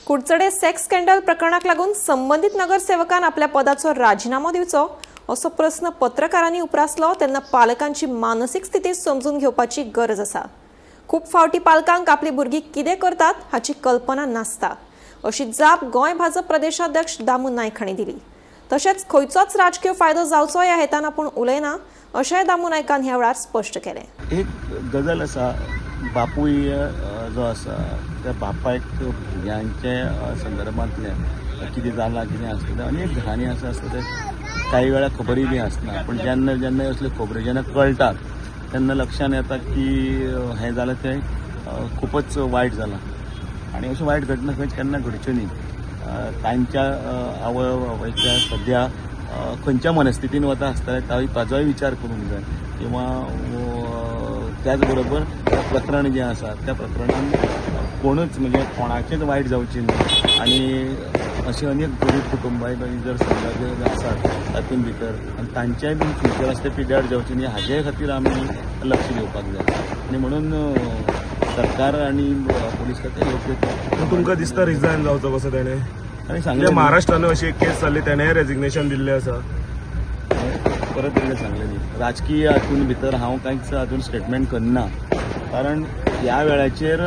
Kudchade sex scandal प्रकरणाक लागून संबंधित नगरसेवकान आपल्या पदाचो राजीनामो दिवचो असो प्रश्न पत्रकारांनी उपरासलो तेन्ना पालकांची मानसीक स्थिती समजून घेवपाची गरज आसा। खूब फावटी पालकांक आपली भुरगीं कितें करतात हाची कल्पना नासता अशी जाप गोंय भाजप प्रदेशाध्यक्ष दामू नायक हांणी दिली। तशेंच खंयचोच राजकीय फायदो जावचो ह्या हेतान आपूण उलयना अशेंय दामू नायकान ह्या वेळार स्पश्ट केलें। एक गजाल आसा, बापूय जो आसा त्या बापायक भुरग्यांच्या संदर्भांतल्यान कितें जालां कितें आसता अनेक घरांनी आसा ते काही वेळा खबरी बी आसना, पण जेन्ना असल्यो खबरी जेन्ना कळटात तेन्ना लक्षात येता की हें जालें तें खूपच वायट जालां आनी अश्यो वायट घटना केन्ना घडच्यो न्ही। तांच्या आवयच्या सद्या खंयच्या मनस्थितीन वता आसतना ताजोय विचार करूंक जाय किंवा त्याच बरोबर प्रकरण जें आसा त्या प्रकरणान कोणूच म्हणजे कोणाचेच वायट जावचें न्ही आनी अशी अनेक गरीब कुटुंबाय जर समजा आसात तातूंत भितर आनी तांचेय बीन फ्युचर आसता पिड्यार जावचें न्ही हाजे खातीर आमी लक्ष दिवपाक जाय आनी म्हणून सरकार आनी पुलीस खातें योग्य। तुमकां दिसता रिजायन जावचो कसो तेणें आनी सांगलें महाराष्ट्रान अशी एक केस जाल्ली तेणें रेजिग्नेशन दिल्लें आसा। परत एकदां सांगलें न्ही राजकीय हातूंत भितर हांव कांयच हातूंत स्टेटमेंट करना, कारण ह्या वेळाचेर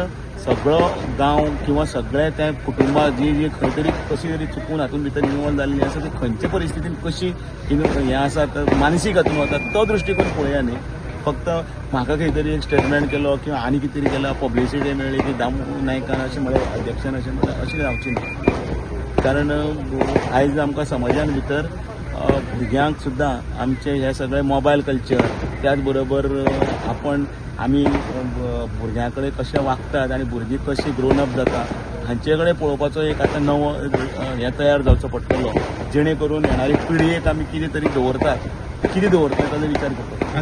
सगळो गांव किंवा सगळे त्या कुटुंबां जी खंय तरी कशी तरी चुकून हातूंत भितर इन्वॉल्व जाल्लीं आसा ती खंयचे परिस्थितीन कशी हें आसा मानसीक हातूंत वता तो दृश्टीकोन पळया न्ही। फक्त म्हाका खंय तरी एक स्टेटमेंट केलो किंवा आनी कितें तरी केला पब्लिसिटी मेळ्ळी की दामू नायकान अशें म्हळ्यार अध्यक्षान अशें म्हळ्यार अशें जावचें न्ही, कारण आयज आमकां समाजान भितर भुरग्यांक सुद्दां आमचे हे सगळे मोबायल कल्चर त्याच बरोबर आमी भुरग्यां कडेन कशें वागतात आनी भुरगीं कशीं ग्रोन अप जाता हांचे कडेन पळोवपाचो एक आतां नवो हें तयार जावचो पडटलो जेणे करून येणारी पिळयेक आमी कितें तरी दवरतात ताजो विचार करतात।